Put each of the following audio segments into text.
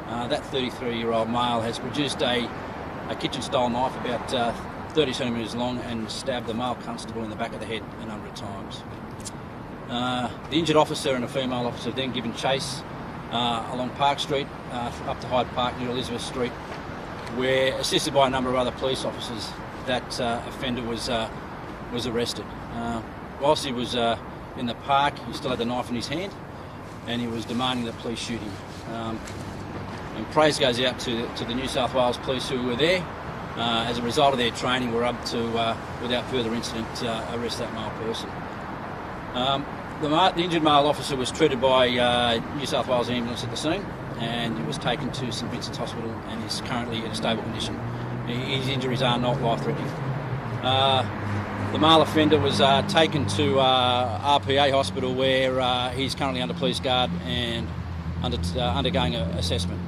That 33-year-old male has produced a kitchen-style knife about 30 centimetres long and stabbed the male constable in the back of the head a number of times. The injured officer and a female officer then given chase along Park Street up to Hyde Park near Elizabeth Street, where, assisted by a number of other police officers, that offender was arrested. Whilst he was in the park, he still had the knife in his hand, and he was demanding that police shoot him. And praise goes out to the New South Wales Police who were there. As a result of their training, were able to, without further incident, arrest that male person. The injured male officer was treated by New South Wales Ambulance at the scene, and he was taken to St Vincent's Hospital and is currently in a stable condition. His injuries are not life-threatening. The male offender was taken to RPA Hospital, where he's currently under police guard and undergoing an assessment.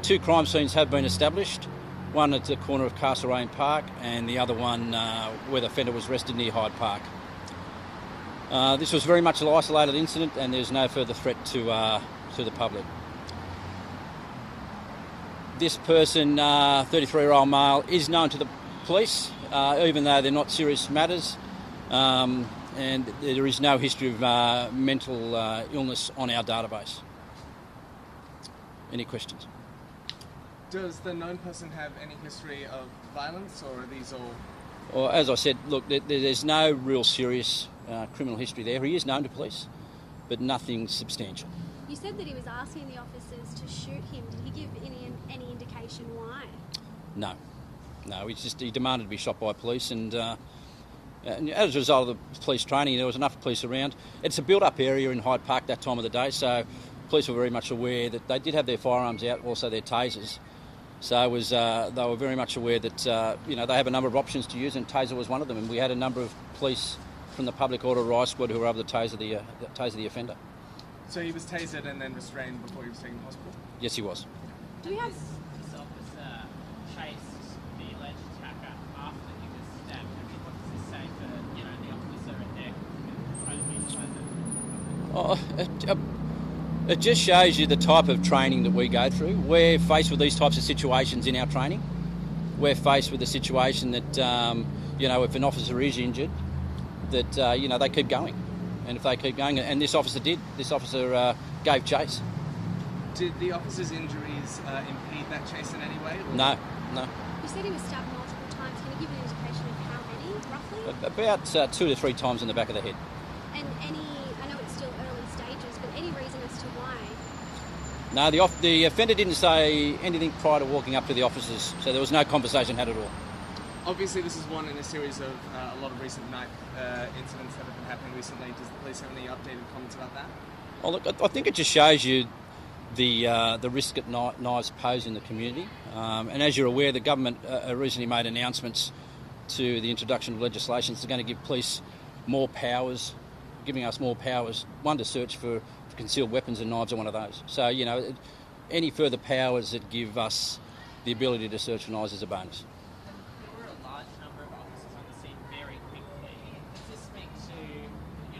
2 crime scenes have been established, one at the corner of Castlereagh Park and the other one where the offender was arrested near Hyde Park. This was very much an isolated incident, and there's no further threat to the public. This person, 33-year-old male, is known to the police, even though they're not serious matters, and there is no history of mental illness on our database. Any questions? Does the known person have any history of violence, or are these all... Well, as I said, look, there's no real serious criminal history there. He is known to police, but nothing substantial. You said that he was asking the officers to shoot him. Did he give any indication why? No, he demanded to be shot by police, and as a result of the police training, there was enough police around. It's a built-up area in Hyde Park that time of the day, so police were very much aware that they did have their firearms out, also their tasers. So they were very much aware that they have a number of options to use, and taser was one of them. And we had a number of police from the Public Order Riot Squad who were able to taser the offender. So he was tasered and then restrained before he was taken to hospital? Yes, he was. Do you have... This officer chased the alleged attacker after he was stabbed. I mean, what does this say for the officer and their credibility? It just shows you the type of training that we go through. We're faced with these types of situations in our training. We're faced with the situation that, if an officer is injured, that, they keep going. And if they keep going, and this officer did, gave chase. Did the officer's injuries impede that chase in any way? Or? No. You said he was stabbed multiple times. Can you give an indication of how many, roughly? About 2 to 3 times in the back of the head. And I know it's still early stages, but any reason as to why? No, the offender didn't say anything prior to walking up to the officers, so there was no conversation had at all. Obviously, this is one in a series of a lot of recent knife incidents that have been happening recently. Does the police have any updated comments about that? Well, look, I think it just shows you the risk that knives pose in the community. And as you're aware, the government recently made announcements to the introduction of legislation that's going to give police more powers, giving us more powers, one, to search for concealed weapons, and knives are one of those. So, any further powers that give us the ability to search for knives is a bonus. There were a large number of officers on the scene very quickly. Does this speak to,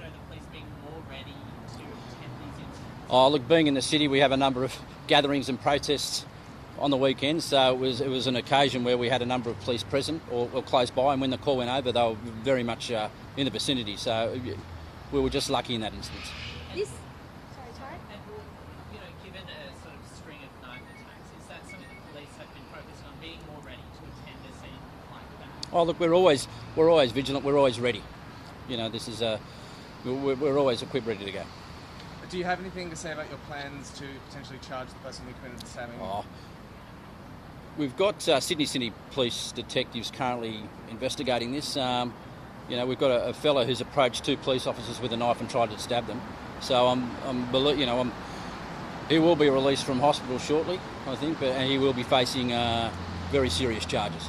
the police being more ready to attend these incidents? Oh, look, being in the city, we have a number of gatherings and protests on the weekends, so it was an occasion where we had a number of police present or close by, and when the call went over, they were very much in the vicinity, so we were just lucky in that instance. Given a sort of string of knife attacks, is that something the police have been focusing on, being more ready to attend a scene like that? Oh, look, we're always vigilant, we're always ready. We're always equipped, ready to go. Do you have anything to say about your plans to potentially charge the person who committed the stabbing? We've got Sydney City Police detectives currently investigating this. We've got a fellow who's approached 2 police officers with a knife and tried to stab them. So he will be released from hospital shortly, I think, and he will be facing very serious charges.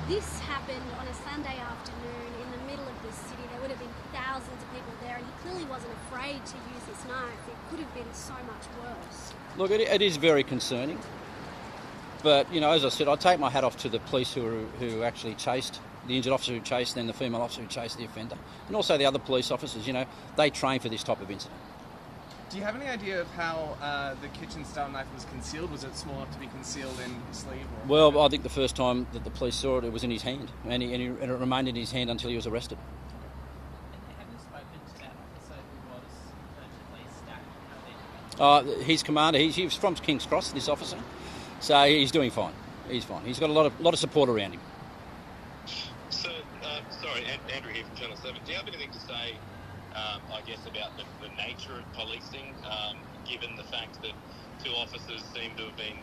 This happened on a Sunday afternoon in the middle of the city. There would have been thousands of people there, and he clearly wasn't afraid to use this knife. It could have been so much worse. Look, it is very concerning. But, as I said, I take my hat off to the police who actually chased the injured officer who chased, and the female officer who chased the offender, and also the other police officers. They train for this type of incident. Do you have any idea of how the kitchen-style knife was concealed? Was it small enough to be concealed in his sleeve? Or? Well, I think the first time that the police saw it, it was in his hand, and it remained in his hand until he was arrested. And have you spoken to that officer who was allegedly stabbed? His commander, he's from King's Cross, this officer, so he's doing fine. He's fine. He's got a lot of support around him. So, sorry, Andrew here from Channel 7. Do you have anything to say, I guess, about the nature of policing, given the fact that two officers seem to have been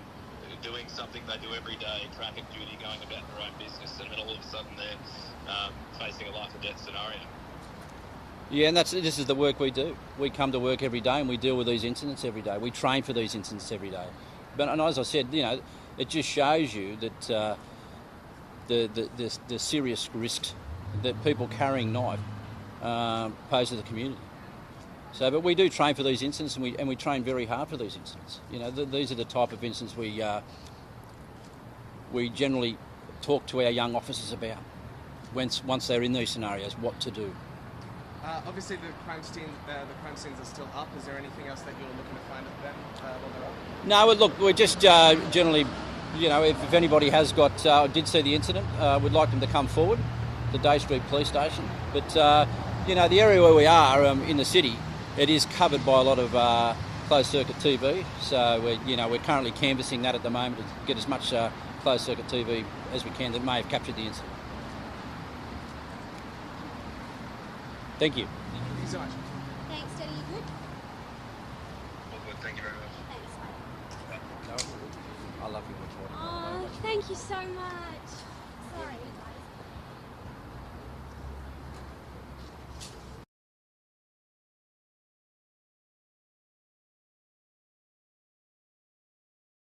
doing something they do every day, traffic duty, going about their own business, and then all of a sudden they're facing a life or death scenario? Yeah, and this is the work we do. We come to work every day and we deal with these incidents every day. We train for these incidents every day. And as I said, it just shows you that the serious risk that people carrying knife pose to the community. So, but we do train for these incidents, and we train very hard for these incidents. These are the type of incidents we generally talk to our young officers about once they're in these scenarios, what to do. Obviously, the crime scenes are still up. Is there anything else that you're looking to find at them while they're up? No, well, look, we're just generally, if anybody has did see the incident, we'd like them to come forward, the Day Street Police Station. But the area where we are in the city, it is covered by a lot of closed circuit TV. So we're currently canvassing that at the moment to get as much closed circuit TV as we can that may have captured the incident. Thank you. Thank you so much. Thanks, Daddy. You good? Well, good. Thank you very much. Thanks, mate. I love you. Oh, thank you so much. Sorry.